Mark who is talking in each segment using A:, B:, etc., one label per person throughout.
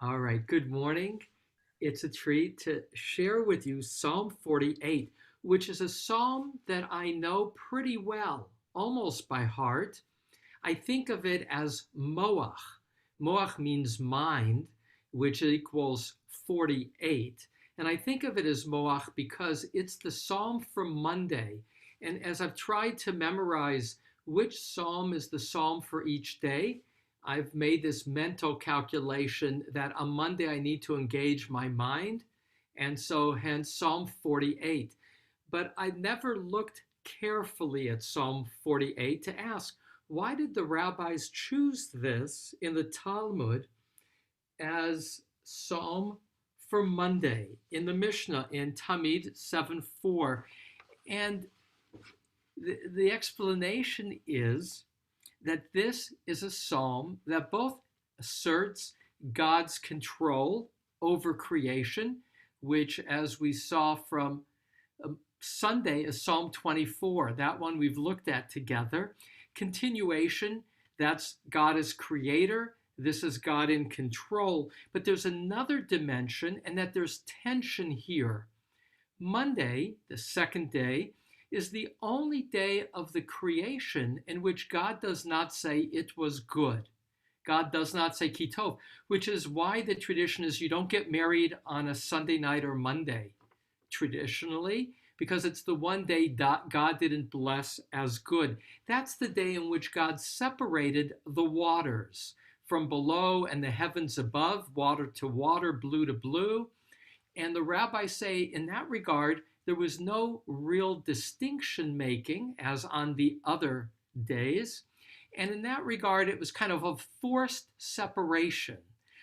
A: All right, good morning. It's a treat to share with you Psalm 48, which is a psalm that I know pretty well, almost by heart. I think of it as Moach. Moach means mind, which equals 48. And I think of it as Moach because it's the psalm for Monday. And as I've tried to memorize which psalm is the psalm for each day, I've made this mental calculation that on Monday I need to engage my mind. And so, hence Psalm 48. But I never looked carefully at Psalm 48 to ask, why did the rabbis choose this in the Talmud as Psalm for Monday in the Mishnah in Tamid 7:4? And the explanation is that this is a psalm that both asserts God's control over creation, which, as we saw from Sunday, is Psalm 24. That one we've looked at together. Continuation, that's God as creator. This is God in control. But there's another dimension, and that there's tension here. Monday, the second day, is the only day of the creation in which God does not say it was good. God does not say kitov, which is why the tradition is you don't get married on a Sunday night or Monday, traditionally, because it's the one day God didn't bless as good. That's the day in which God separated the waters from below and the heavens above, water to water, blue to blue. And the rabbis say in that regard, there was no real distinction making as on the other days. And in that regard, it was kind of a forced separation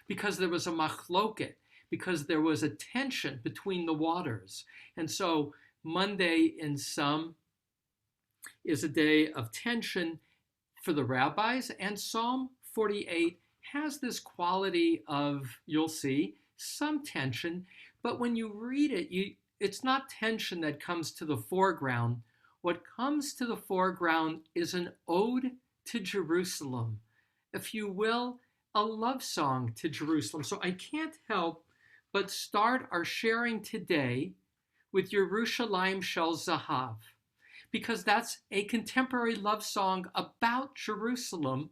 A: because there was a machloket, because there was a tension between the waters. And so Monday in some is a day of tension for the rabbis, and Psalm 48 has this quality of, you'll see, some tension, but when you read it, it's not tension that comes to the foreground. What comes to the foreground is an ode to Jerusalem, if you will, a love song to Jerusalem. So I can't help but start our sharing today with Yerushalayim Shel Zahav, because that's a contemporary love song about Jerusalem.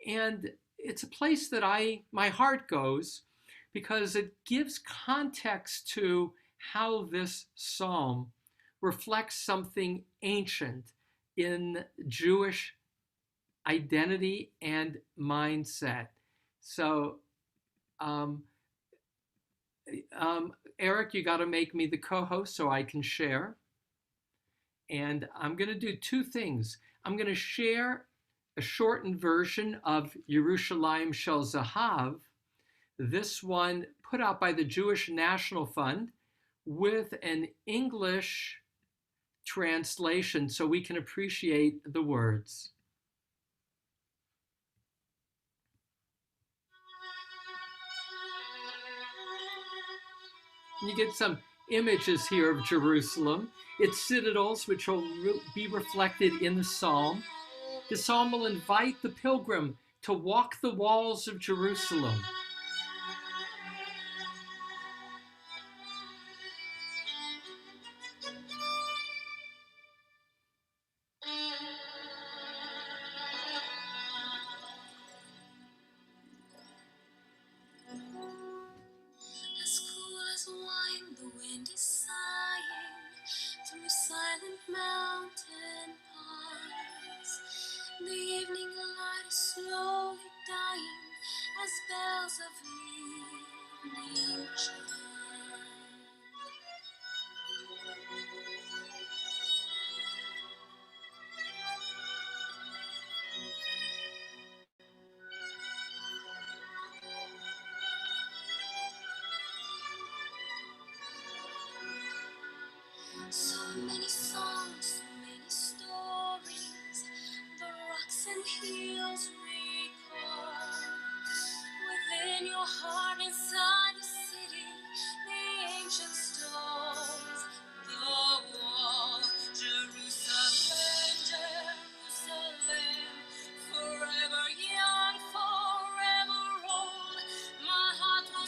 A: And it's a place that my heart goes because it gives context to how this psalm reflects something ancient in Jewish identity and mindset. So, Eric, you got to make me the co-host so I can share. And I'm going to do two things. I'm going to share a shortened version of Yerushalayim Shel Zahav, this one put out by the Jewish National Fund, with an English translation so we can appreciate the words. You get some images here of Jerusalem, its citadels, which will be reflected in the psalm. The psalm will invite the pilgrim to walk the walls of Jerusalem.
B: As cool as wine, the wind is sighing through silent mountain paths. The evening light is slowly dying as bells of evening chime. So many songs, so many stories, the rocks and hills recall. Within your heart, inside the city, the ancient stones, the wall. Jerusalem, Jerusalem, forever young, forever old. My heart will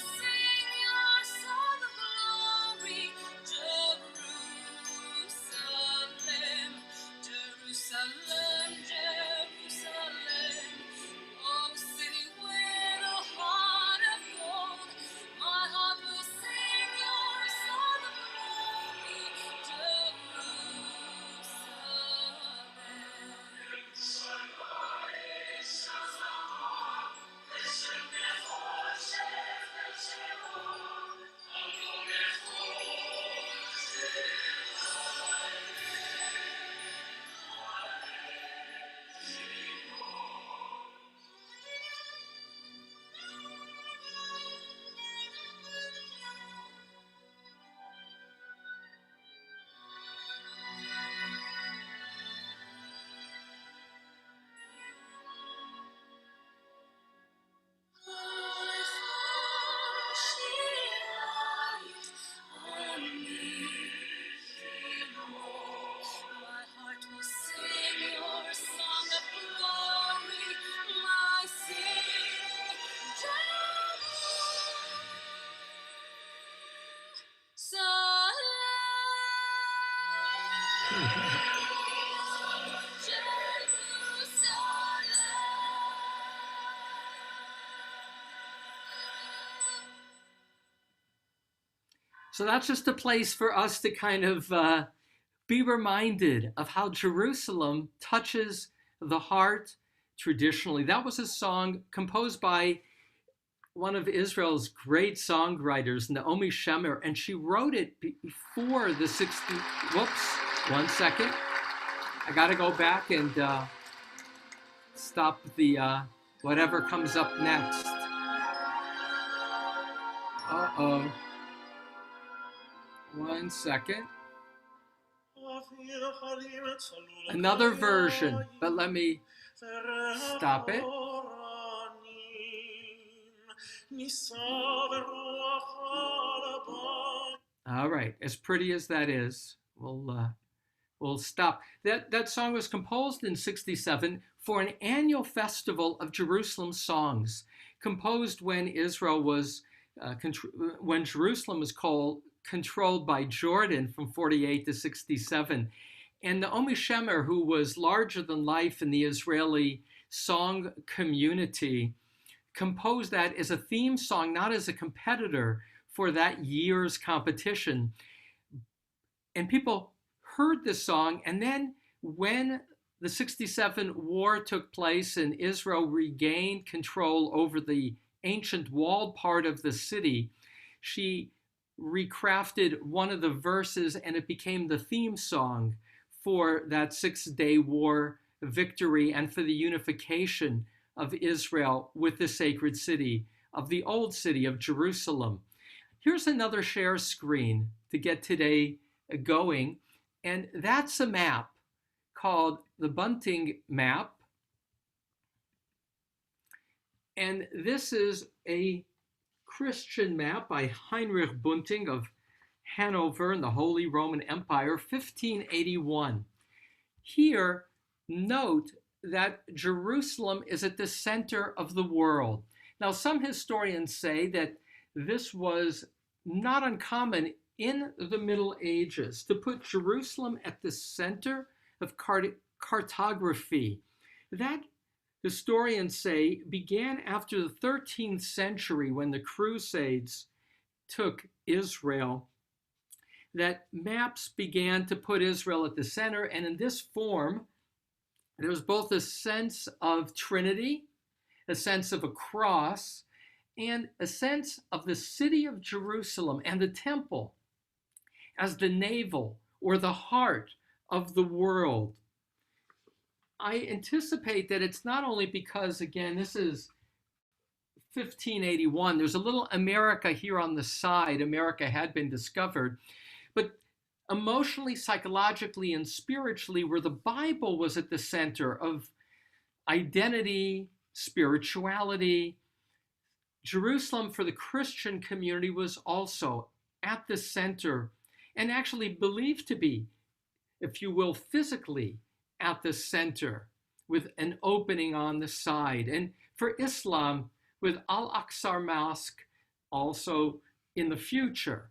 A: So that's just a place for us to kind of be reminded of how Jerusalem touches the heart traditionally. That was a song composed by one of Israel's great songwriters, Naomi Shemer, and she wrote it before the 60. Whoops, 1 second. I got to go back and stop the whatever comes up next. Uh-oh. 1 second. Another version, but let me stop it. All right, as pretty as that is, we'll stop. That song was composed in 67 for an annual festival of Jerusalem songs, composed when Israel was when Jerusalem was controlled by Jordan from 48 to 67. And Naomi Shemer, who was larger than life in the Israeli song community, composed that as a theme song, not as a competitor for that year's competition. And people heard this song, and then when the 67 war took place and Israel regained control over the ancient walled part of the city, she recrafted one of the verses and it became the theme song for that 6-day war victory and for the unification of Israel with the sacred city, of the old city of Jerusalem. Here's another share screen to get today going, and that's a map called the Bunting map. And this is a Christian map by Heinrich Bunting of Hanover in the Holy Roman Empire, 1581. Here, note that Jerusalem is at the center of the world. Now, some historians say that this was not uncommon in the Middle Ages to put Jerusalem at the center of cartography. That, historians say, began after the 13th century when the Crusades took Israel, that maps began to put Israel at the center. And in this form, there was both a sense of Trinity, a sense of a cross, and a sense of the city of Jerusalem and the temple as the navel or the heart of the world. I anticipate that it's not only because, again, this is 1581, there's a little America here on the side. America had been discovered, but emotionally, psychologically, and spiritually, where the Bible was at the center of identity, spirituality, Jerusalem for the Christian community was also at the center and actually believed to be, if you will, physically at the center with an opening on the side. And for Islam, with Al-Aqsa Mosque, also in the future,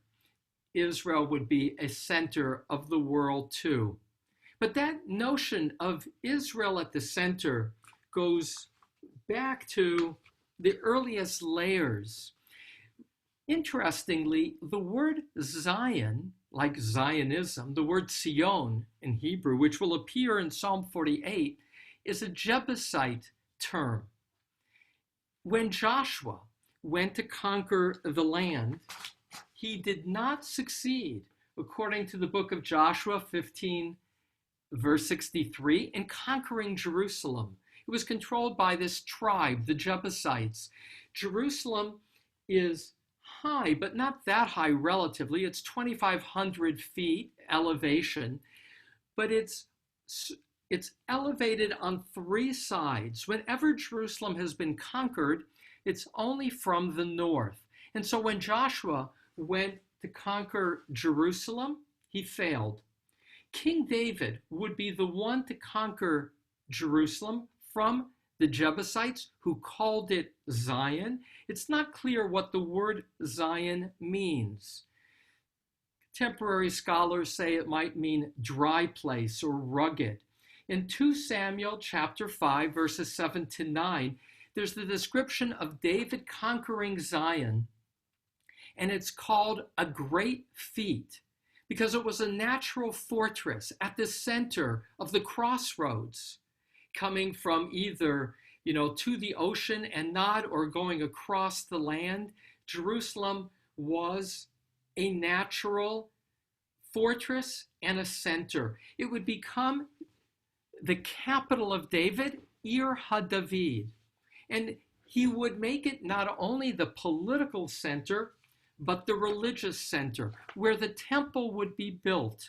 A: Israel would be a center of the world too. But that notion of Israel at the center goes back to the earliest layers. Interestingly, the word Zion, like Zionism, the word Sion in Hebrew, which will appear in Psalm 48, is a Jebusite term. When Joshua went to conquer the land, he did not succeed, according to the book of Joshua 15, verse 63, in conquering Jerusalem. It was controlled by this tribe, the Jebusites. Jerusalem is high, but not that high relatively. It's 2,500 feet elevation, but it's elevated on three sides. Whenever Jerusalem has been conquered, it's only from the north. And so when Joshua went to conquer Jerusalem, he failed. King David would be the one to conquer Jerusalem from the Jebusites, who called it Zion. It's not clear what the word Zion means. Contemporary scholars say it might mean dry place or rugged. In 2 Samuel chapter 5, verses 7 to 9, there's the description of David conquering Zion, and it's called a great feat because it was a natural fortress at the center of the crossroads, coming from either, to the ocean and Nod or going across the land. Jerusalem was a natural fortress and a center. It would become the capital of David, Ir HaDavid. And he would make it not only the political center, but the religious center, where the temple would be built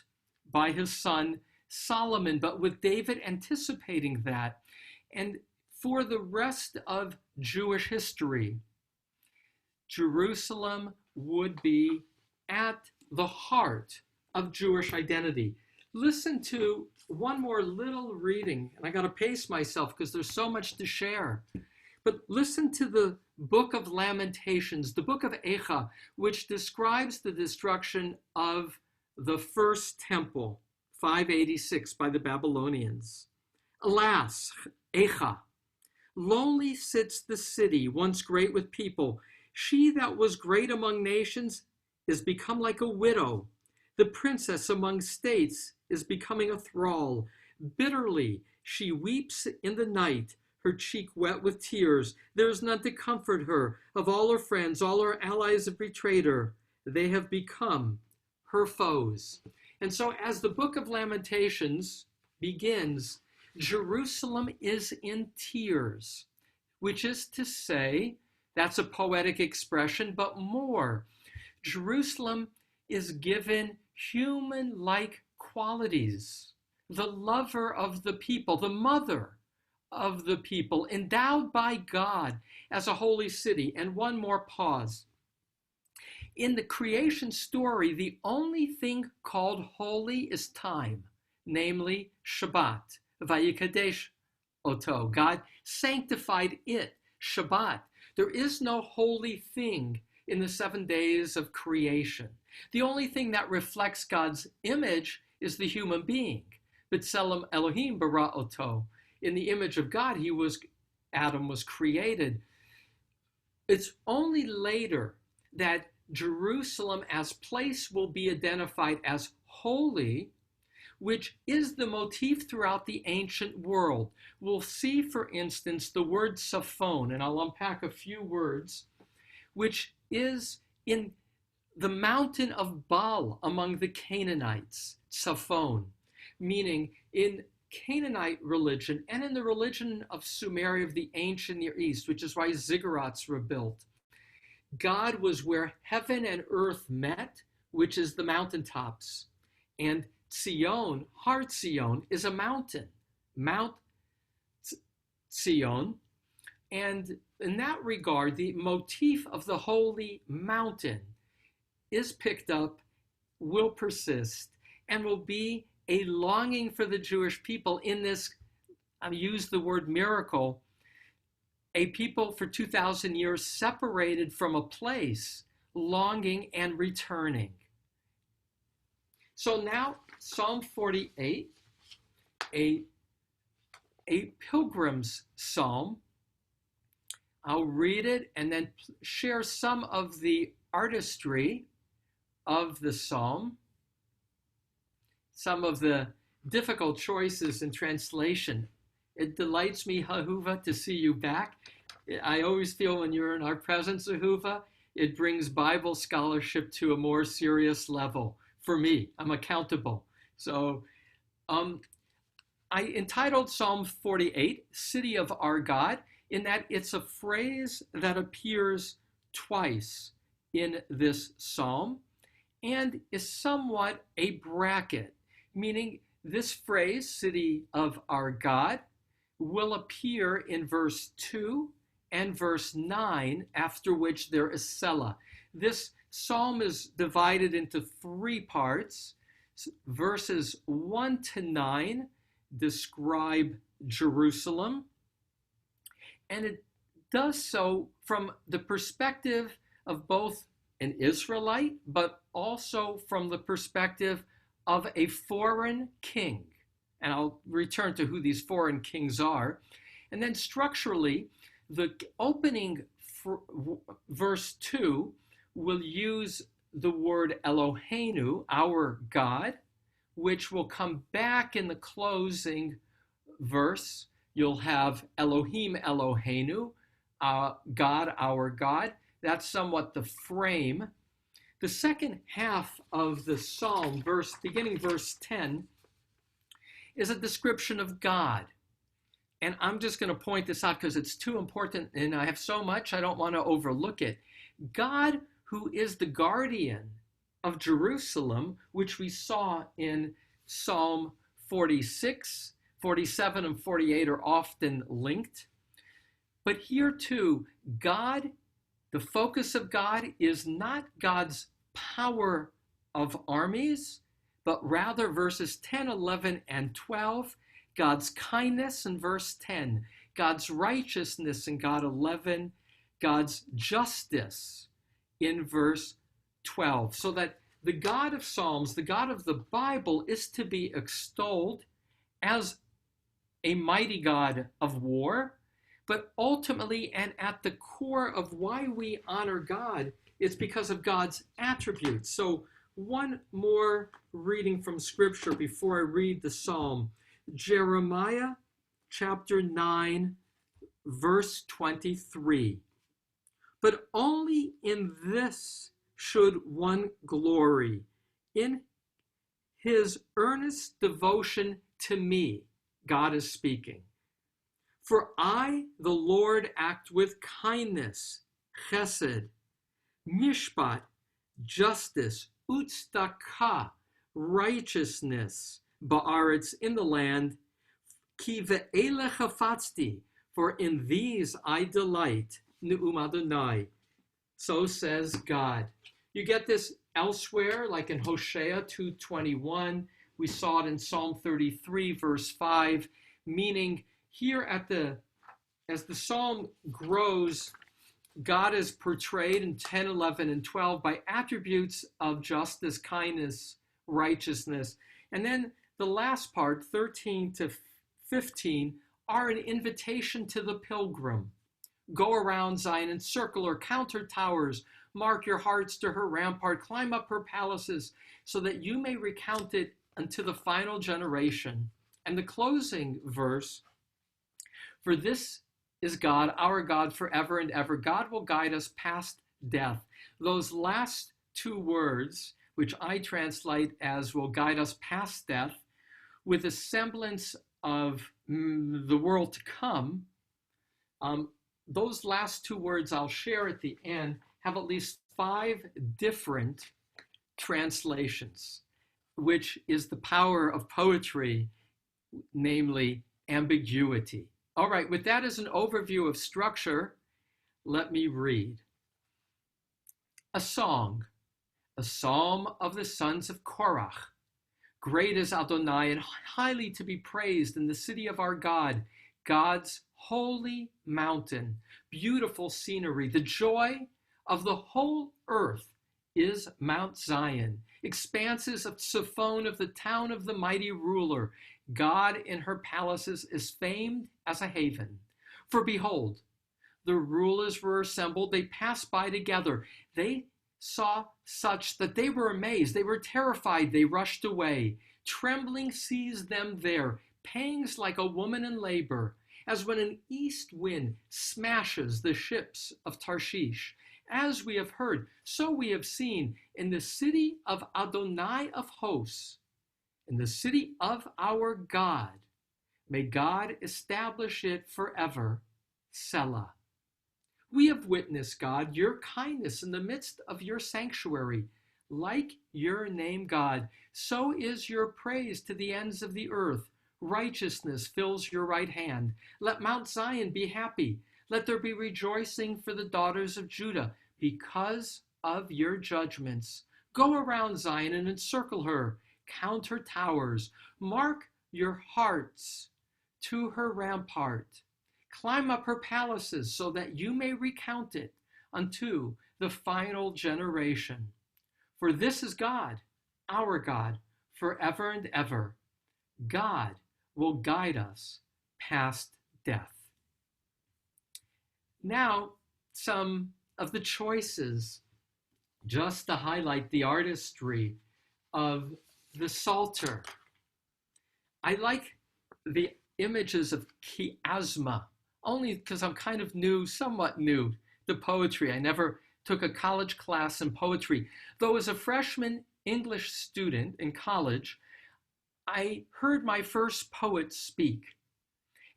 A: by his son Solomon, but with David anticipating that. And for the rest of Jewish history, Jerusalem would be at the heart of Jewish identity. Listen to one more little reading, and I got to pace myself because there's so much to share. But listen to the book of Lamentations, the book of Echa, which describes the destruction of the first temple, 586, by the Babylonians. Alas, Echa, lonely sits the city, once great with people. She that was great among nations is become like a widow. The princess among states is becoming a thrall. Bitterly she weeps in the night, her cheek wet with tears. There is none to comfort her. Of all her friends, all her allies have betrayed her. They have become her foes. And so as the book of Lamentations begins, Jerusalem is in tears, which is to say, that's a poetic expression, but more. Jerusalem is given human-like qualities. The lover of the people, the mother of the people, endowed by God as a holy city. And one more pause. In the creation story, the only thing called holy is time, namely Shabbat. Vayikadesh oto. God sanctified it, Shabbat. There is no holy thing in the 7 days of creation. The only thing that reflects God's image is the human being. B'Tselem Elohim bara oto. In the image of God, Adam was created. It's only later that Jerusalem as place will be identified as holy, which is the motif throughout the ancient world. We'll see, for instance, the word Saphon, and I'll unpack a few words, which is in the mountain of Baal among the Canaanites, Saphon, meaning in Canaanite religion and in the religion of Sumeria of the ancient Near East, which is why ziggurats were built. God was where heaven and earth met, which is the mountaintops. And Zion, Har Zion, is a mountain, Mount Zion. And in that regard, the motif of the holy mountain is picked up, will persist, and will be a longing for the Jewish people in this, I use the word miracle, a people for 2,000 years separated from a place, longing and returning. So now, Psalm 48, a pilgrim's psalm. I'll read it and then share some of the artistry of the psalm, some of the difficult choices in translation. It delights me, Ahuva, to see you back. I always feel when you're in our presence, Ahuva, it brings Bible scholarship to a more serious level. For me, I'm accountable. So I entitled Psalm 48, City of Our God, in that it's a phrase that appears twice in this psalm and is somewhat a bracket, meaning this phrase, City of Our God, will appear in verse 2 and verse 9, after which there is Selah. This psalm is divided into 3 parts. Verses 1 to 9 describe Jerusalem, and it does so from the perspective of both an Israelite, but also from the perspective of a foreign king. And I'll return to who these foreign kings are. And then structurally, the opening verse 2 will use the word Eloheinu, our God, which will come back in the closing verse. You'll have Elohim Eloheinu, God, our God. That's somewhat the frame. The second half of the psalm, beginning verse 10, is a description of God. And I'm just going to point this out because it's too important and I have so much, I don't want to overlook it. God, who is the guardian of Jerusalem, which we saw in Psalm 46, 47, and 48 are often linked. But here too, God, the focus of God is not God's power of armies, but rather verses 10, 11, and 12, God's kindness in verse 10, God's righteousness in God 11, God's justice in verse 12. So that the God of Psalms, the God of the Bible, is to be extolled as a mighty God of war, but ultimately and at the core of why we honor God is because of God's attributes. So one more reading from Scripture before I read the psalm. Jeremiah chapter 9, verse 23. But only in this should one glory, in his earnest devotion to me. God is speaking. For I, the Lord, act with kindness, chesed, mishpat, justice, utzdaka, righteousness, ba'aretz, in the land, ki ve'ele chafatzti, for in these I delight, ne'um Adonai. So says God. You get this elsewhere, like in Hosea 2:21. We saw it in Psalm 33, verse 5, meaning here as the psalm grows, God is portrayed in 10, 11, and 12 by attributes of justice, kindness, righteousness. And then the last part, 13 to 15, are an invitation to the pilgrim. Go around Zion and circle her, count her towers, mark your hearts to her rampart, climb up her palaces, so that you may recount it unto the final generation. And the closing verse, for this is God, our God, forever and ever. God will guide us past death. Those last two words, which I translate as will guide us past death, with a semblance of the world to come, those last two words I'll share at the end have at least 5 different translations, which is the power of poetry, namely ambiguity. All right, with that as an overview of structure, let me read. A song, a psalm of the sons of Korach. Great is Adonai and highly to be praised in the city of our God, God's holy mountain, beautiful scenery. The joy of the whole earth is Mount Zion, expanses of Tziphon, of the town of the mighty ruler. God in her palaces is famed as a haven. For behold, the rulers were assembled. They passed by together. They saw such that they were amazed. They were terrified. They rushed away. Trembling seized them there. Pangs like a woman in labor, as when an east wind smashes the ships of Tarshish. As we have heard, so we have seen in the city of Adonai of hosts, in the city of our God. May God establish it forever. Selah. We have witnessed, God, your kindness in the midst of your sanctuary. Like your name, God, so is your praise to the ends of the earth. Righteousness fills your right hand. Let Mount Zion be happy. Let there be rejoicing for the daughters of Judah because of your judgments. Go around Zion and encircle her. Count her towers. Mark your hearts to her rampart. Climb up her palaces so that you may recount it unto the final generation. For this is God, our God, forever and ever. God will guide us past death. Now, some of the choices, just to highlight the artistry of the Psalter. I like the images of chiasma, only because I'm kind of somewhat new to poetry. I never took a college class in poetry. Though as a freshman English student in college, I heard my first poet speak.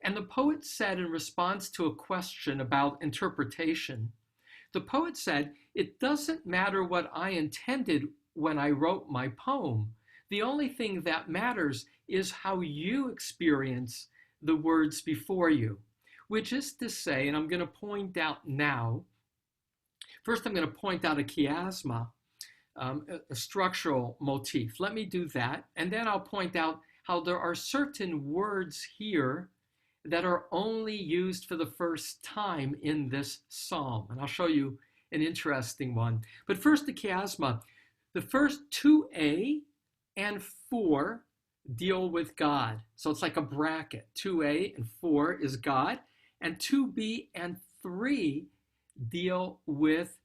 A: And the poet said, in response to a question about interpretation, the poet said, "It doesn't matter what I intended when I wrote my poem. The only thing that matters is how you experience the words before you," which is to say, and I'm going to point out now, first I'm going to point out a chiasma, a structural motif. Let me do that, and then I'll point out how there are certain words here that are only used for the first time in this psalm. And I'll show you an interesting one. But first, the chiasma. The first 2a and 4 deal with God. So it's like a bracket. 2a and 4 is God, and 2b and 3 deal with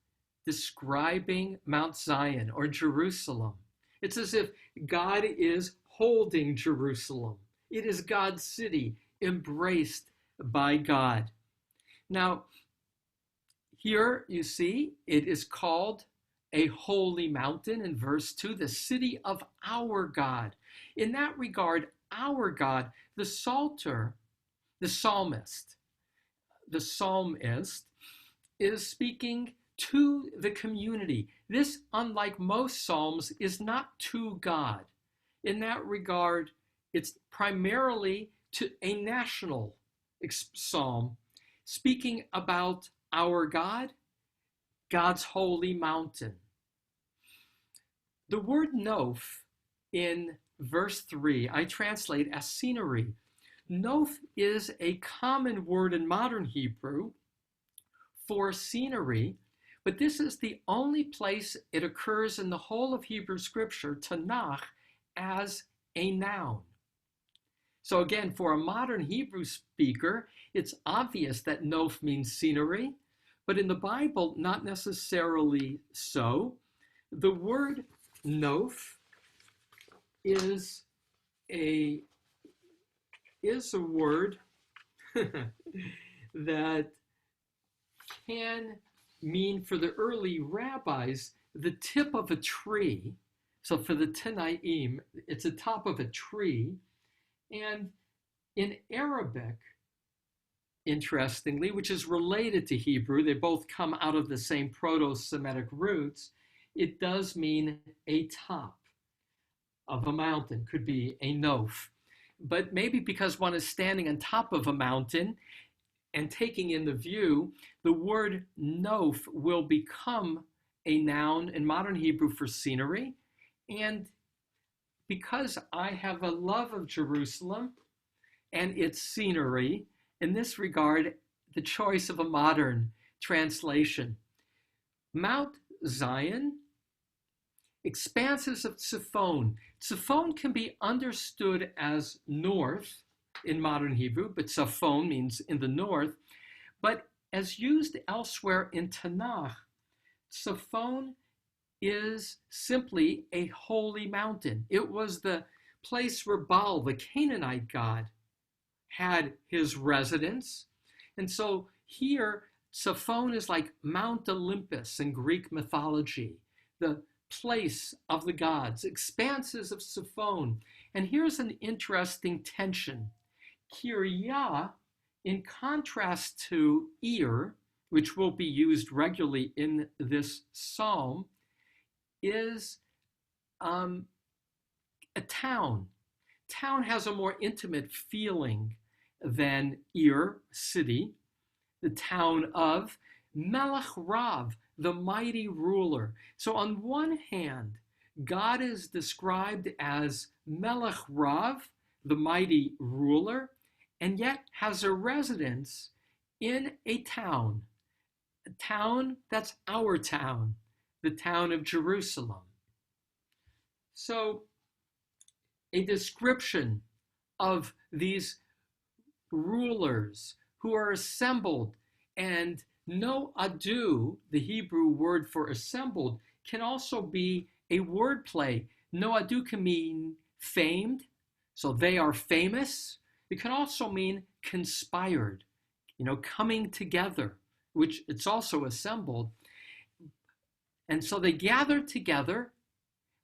A: describing Mount Zion or Jerusalem. It's as if God is holding Jerusalem. It is God's city, embraced by God. Now, here you see it is called a holy mountain in verse 2, the city of our God. In that regard, our God, the psalmist is speaking to the community. This, unlike most psalms, is not to God. In that regard, it's primarily to a national psalm, speaking about our God, God's holy mountain. The word Noph in verse 3, I translate as scenery. Noph is a common word in modern Hebrew for scenery, but this is the only place it occurs in the whole of Hebrew scripture, Tanakh, as a noun. So again, for a modern Hebrew speaker, it's obvious that Noph means scenery, but in the Bible, not necessarily so. The word Noph is a word that can mean, for the early rabbis, the tip of a tree. So for the Tanaim, it's the top of a tree. And in Arabic, interestingly, which is related to Hebrew, they both come out of the same Proto-Semitic roots, it does mean a top of a mountain, could be a Noph. But maybe because one is standing on top of a mountain and taking in the view, the word Noph will become a noun in modern Hebrew for scenery. And because I have a love of Jerusalem and its scenery, in this regard, the choice of a modern translation. Mount Zion, expanses of Tzifon. Tzifon can be understood as north in modern Hebrew, but Tzifon means in the north. But as used elsewhere in Tanakh, Tzifon is simply a holy mountain. It was the place where Baal, the Canaanite god, had his residence. And so here, Tzifon is like Mount Olympus in Greek mythology, the place of the gods, expanses of Tzifon. And here's an interesting tension. Kiryah, in contrast to Ir, which will be used regularly in this psalm, is a town. Town has a more intimate feeling than Ir, city, the town of Melech Rav, the mighty ruler. So on one hand, God is described as Melech Rav, the mighty ruler, and yet has a residence in a town, a town that's our town, the town of Jerusalem. So a description of these rulers who are assembled, and no adu, the Hebrew word for assembled, can also be a word play. No adu can mean famed, so they are famous. It can also mean conspired, coming together, which it's also assembled. And so they gathered together,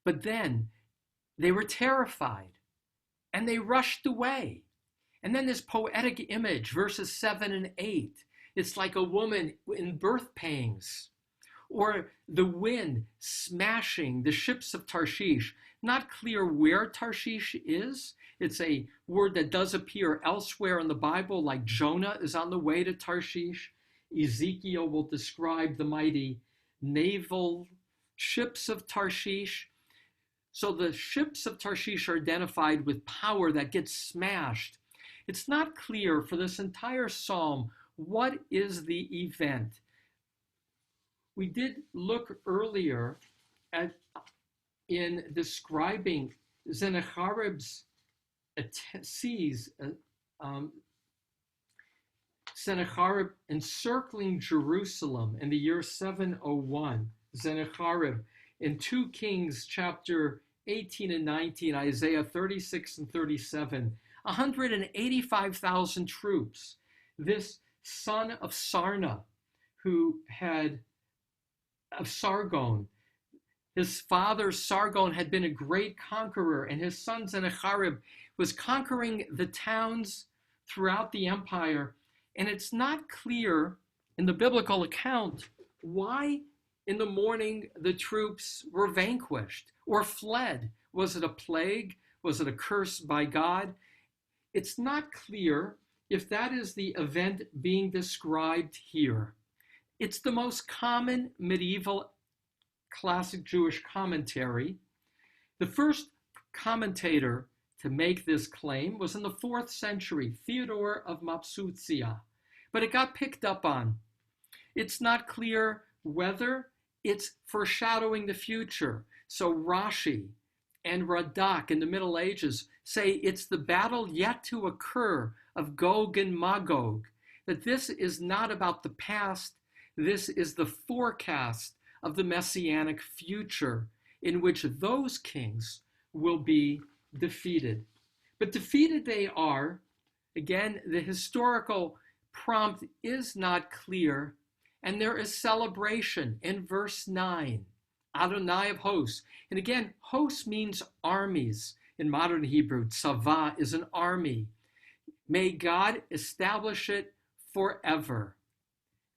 A: but then they were terrified and they rushed away. And then this poetic image, verses 7 and 8, it's like a woman in birth pangs, or the wind smashing the ships of Tarshish. Not clear where Tarshish is. It's a word that does appear elsewhere in the Bible, like Jonah is on the way to Tarshish. Ezekiel will describe the mighty naval ships of Tarshish. So the ships of Tarshish are identified with power that gets smashed. It's not clear for this entire psalm what is the event. We did look earlier in describing Sennacherib's Sennacherib encircling Jerusalem in the year 701. Sennacherib in 2 Kings chapter 18 and 19, Isaiah 36 and 37, 185,000 troops. This son of Sarna, of Sargon, his father Sargon had been a great conqueror, and his son Sennacherib was conquering the towns throughout the empire. And it's not clear in the biblical account why in the morning the troops were vanquished or fled. Was it a plague? Was it a curse by God? It's not clear if that is the event being described here. It's the most common medieval classic Jewish commentary. The first commentator to make this claim was in the 4th century, Theodore of Mopsuestia, but it got picked up on. It's not clear whether it's foreshadowing the future. So Rashi and Radak in the Middle Ages say it's the battle yet to occur of Gog and Magog, that this is not about the past, this is the forecast of the messianic future in which those kings will be defeated. But defeated they are. Again, the historical prompt is not clear, and there is celebration in verse 9. Adonai of hosts. And again, hosts means armies. In modern Hebrew, tzava is an army. May God establish it forever.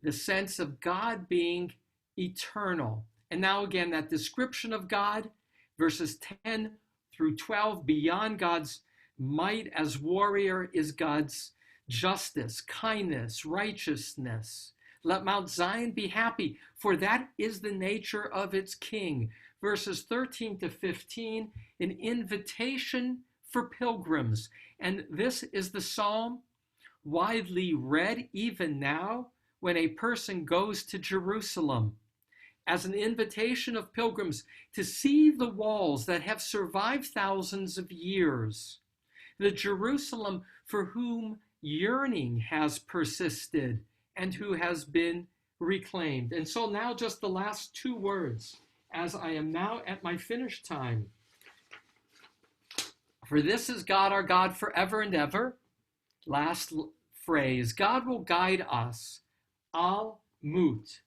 A: The sense of God being eternal. And now again, that description of God, verses 10 through 12, beyond God's might as warrior is God's justice, kindness, righteousness. Let Mount Zion be happy, for that is the nature of its king. Verses 13 to 15, an invitation for pilgrims. And this is the psalm widely read even now when a person goes to Jerusalem, as an invitation of pilgrims to see the walls that have survived thousands of years, the Jerusalem for whom yearning has persisted and who has been reclaimed. And so now just the last 2 words, as I am now at my finish time. For this is God our God forever and ever. Last phrase, God will guide us. Al Mut.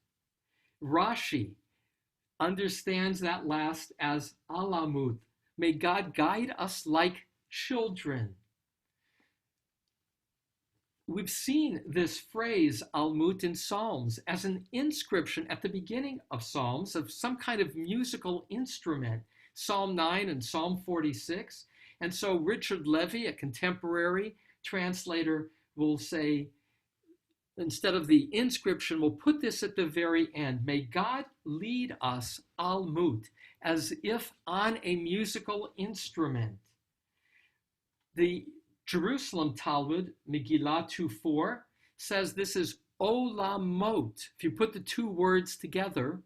A: Rashi understands that last as Alamut. May God guide us like children. We've seen this phrase, Almut, in Psalms as an inscription at the beginning of Psalms of some kind of musical instrument, Psalm 9 and Psalm 46. And so Richard Levy, a contemporary translator, will say, instead of the inscription, we'll put this at the very end. May God lead us, Almut, as if on a musical instrument. The Jerusalem Talmud, Megillah 2:4, says this is olamot. If you put the two words together,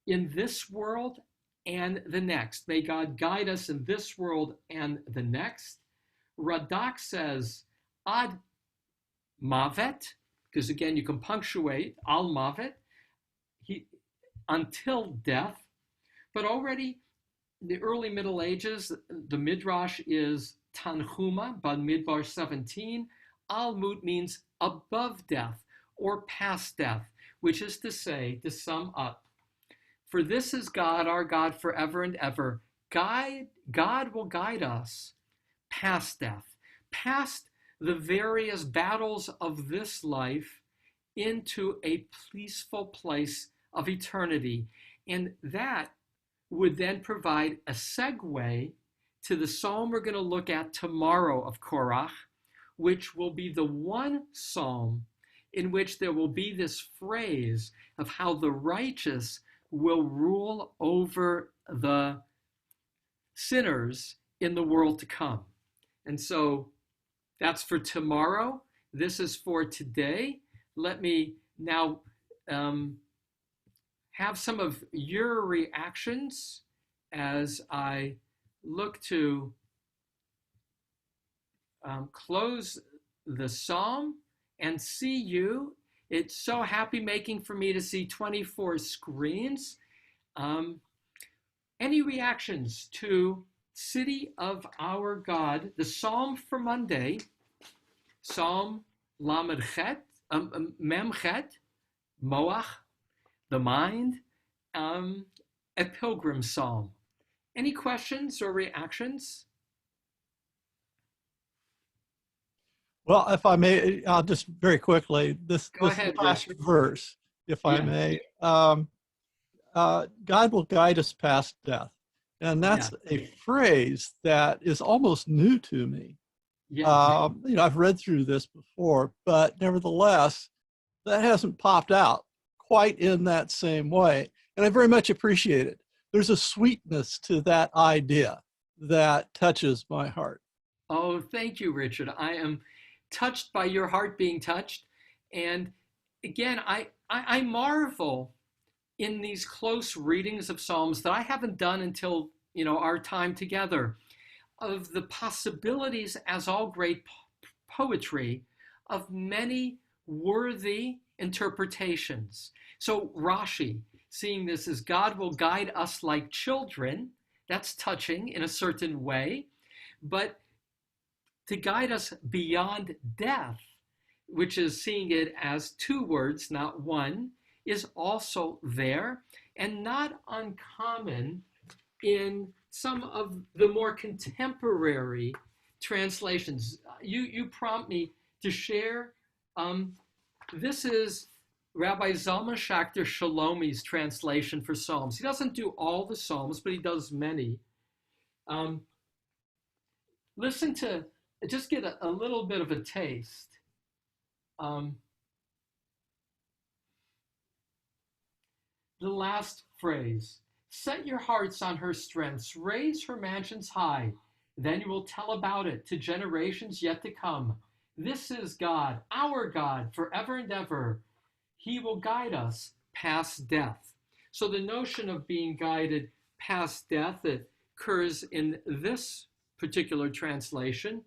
A: in this world and the next. May God guide us in this world and the next. Radak says ad mavet, because again, you can punctuate al mavet, until death. But already in the early Middle Ages, the Midrash is Tanhuma, Bamidbar 17. Al-Mut means above death or past death, which is to say, to sum up, for this is God, our God, forever and ever. God will guide us past death, past the various battles of this life into a peaceful place of eternity. And that would then provide a segue to the psalm we're going to look at tomorrow of Korach, which will be the one psalm in which there will be this phrase of how the righteous will rule over the sinners in the world to come. And so that's for tomorrow. This is for today. Let me now have some of your reactions as I look to close the psalm and see you. It's so happy making for me to see 24 screens. Any reactions to City of Our God, the psalm for Monday, Psalm Lamed Chet, Mem Chet, Moach, the mind, a pilgrim psalm. Any questions or reactions?
C: Well, if I may, I'll just very quickly, this
A: ahead,
C: last
A: Richard.
C: verse, if I may, God will guide us past death. And that's a phrase that is almost new to me.
A: Yeah.
C: I've read through this before, but nevertheless, that hasn't popped out quite in that same way. And I very much appreciate it. There's a sweetness to that idea that touches my heart.
A: Oh, thank you, Richard. I am touched by your heart being touched. And again, I marvel in these close readings of Psalms that I haven't done until, our time together, of the possibilities, as all great poetry, of many worthy interpretations. So Rashi, seeing this as God will guide us like children, that's touching in a certain way, but to guide us beyond death, which is seeing it as two words, not one, is also there, and not uncommon in some of the more contemporary translations. You prompt me to share. This is Rabbi Zalman Schachter Shalomi's translation for Psalms. He doesn't do all the Psalms, but he does many. Listen to, just get a little bit of a taste. The last phrase, set your hearts on her strengths, raise her mansions high, then you will tell about it to generations yet to come. This is God, our God, forever and ever. He will guide us past death. So the notion of being guided past death occurs in this particular translation.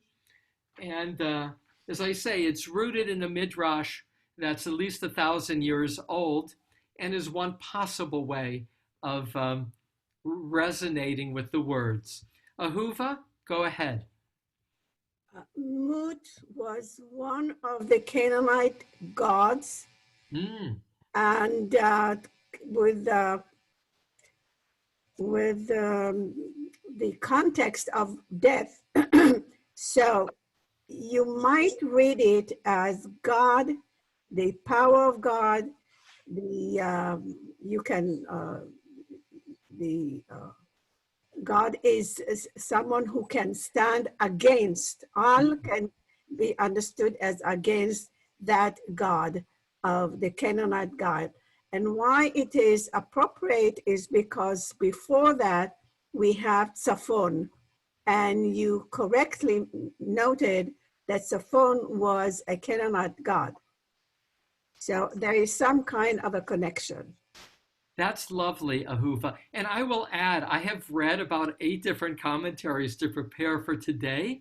A: And as I say, it's rooted in a midrash that's at least 1,000 years old and is one possible way of resonating with the words. Ahuva, go ahead.
D: Mut was one of the Canaanite gods, and with the context of death. So you might read it as God, the power of God, God is someone who can stand against. All can be understood as against that God of the Canaanite God. And why it is appropriate is because before that we have Tzafon, and you correctly noted that Tzafon was a Canaanite god. So there is some kind of a connection.
A: That's lovely, Ahuva. And I will add, I have read about 8 different commentaries to prepare for today.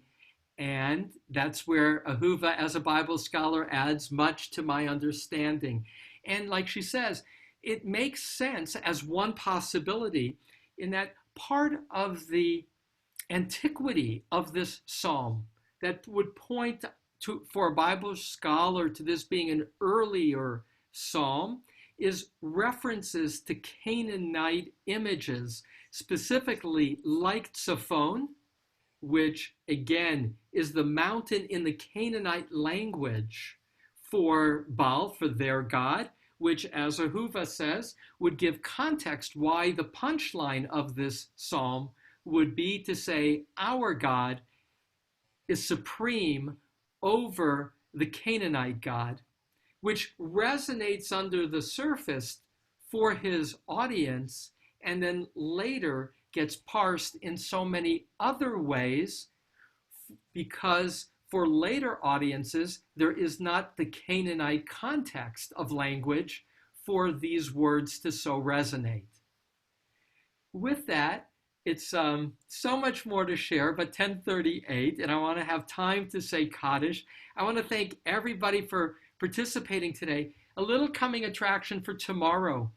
A: And that's where Ahuva, as a Bible scholar, adds much to my understanding. And like she says, it makes sense as one possibility in that part of the antiquity of this psalm that would point to, for a Bible scholar, to this being an earlier psalm is references to Canaanite images, specifically like Tzaphon, which again is the mountain in the Canaanite language for Baal, for their god, which, as Ahuva says, would give context why the punchline of this psalm would be to say our God is supreme over the Canaanite God, which resonates under the surface for his audience and then later gets parsed in so many other ways because for later audiences, there is not the Canaanite context of language for these words to so resonate. With that, it's so much more to share, but 10:38, and I want to have time to say Kaddish. I want to thank everybody for participating today. A little coming attraction for tomorrow.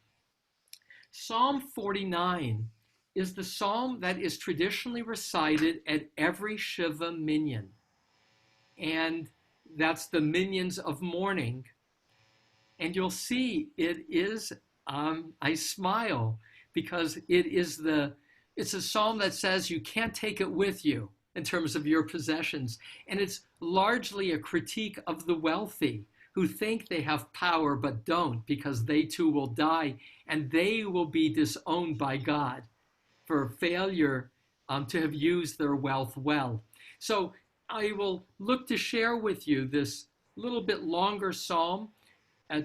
A: Psalm 49 is the psalm that is traditionally recited at every Shiva minyan. And that's the minions of mourning. And you'll see it is, I smile because it's a psalm that says you can't take it with you in terms of your possessions. And it's largely a critique of the wealthy who think they have power but don't, because they too will die and they will be disowned by God for failure to have used their wealth well. So I will look to share with you this little bit longer psalm,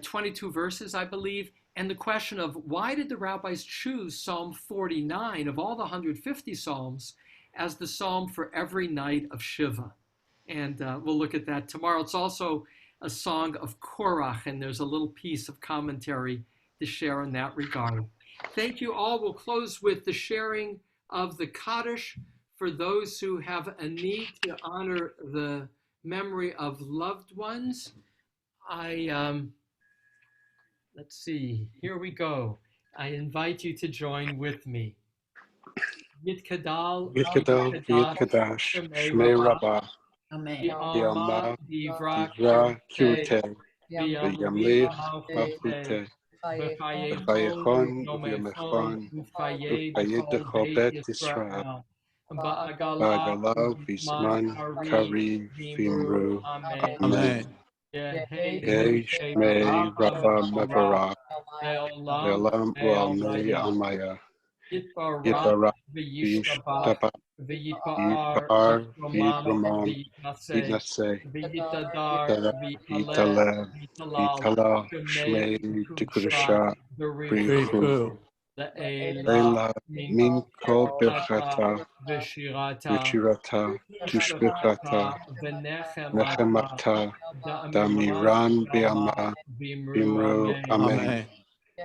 A: 22 verses, I believe, and the question of why did the rabbis choose Psalm 49 of all the 150 psalms as the psalm for every night of Shiva. And we'll look at that tomorrow. It's also a song of Korach, and there's a little piece of commentary to share in that regard. Thank you all. We'll close with the sharing of the Kaddish for those who have a need to honor the memory of loved ones. Let's see, here we go. I invite you to join with me. Yitkadal,
E: Yitkadash, Shmei Rabbah,
F: Amen.
A: Yama,
E: Divra
A: Divra,
E: Kyute,
A: V'yamlich
E: Malchute,
A: V'chayechon,
E: V'yamechon,
A: V'chayed
E: V'chayed Bet Israel, Ba'agalav, V'zman, Kariv, V'imru,
A: Amen.
E: Amen. Yeh Shmei Rabbah Mevarach, Ve'olam U'almei Almaya, Yitbarach, V'yishtabach, Yipar, V'yitramam, V'yitnaseh, V'yitalev, V'yitala, Shmei Tikudasha, B'richu, Leila, Min Kol Birchata, V'shirata, Tushbirchata, Nechemata, Damiran B'yama, B'imru, Amen.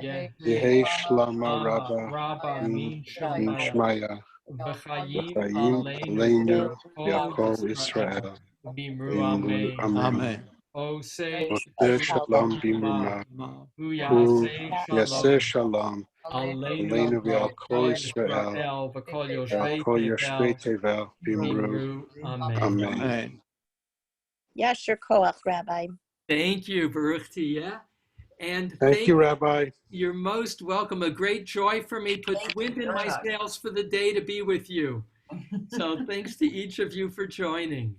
E: Yehi Shlama Rabbah, Min Shmaya, V'chayim Aleinu, V'yakol Israel, B'imru, Amen. Oseh Shalom B'imruma, Hu Yaseh Shalom, Aleinu V'yakol Israel, V'yakol Yoshvei Tevel, B'imru, Amen.
F: Yasher Koach, Rabbi.
A: Thank you, Baruch Tiyeh. And
E: Thank you, Rabbi.
A: You're most welcome. A great joy for me. Puts wind in my sails for the day to be with you. So thanks to each of you for joining.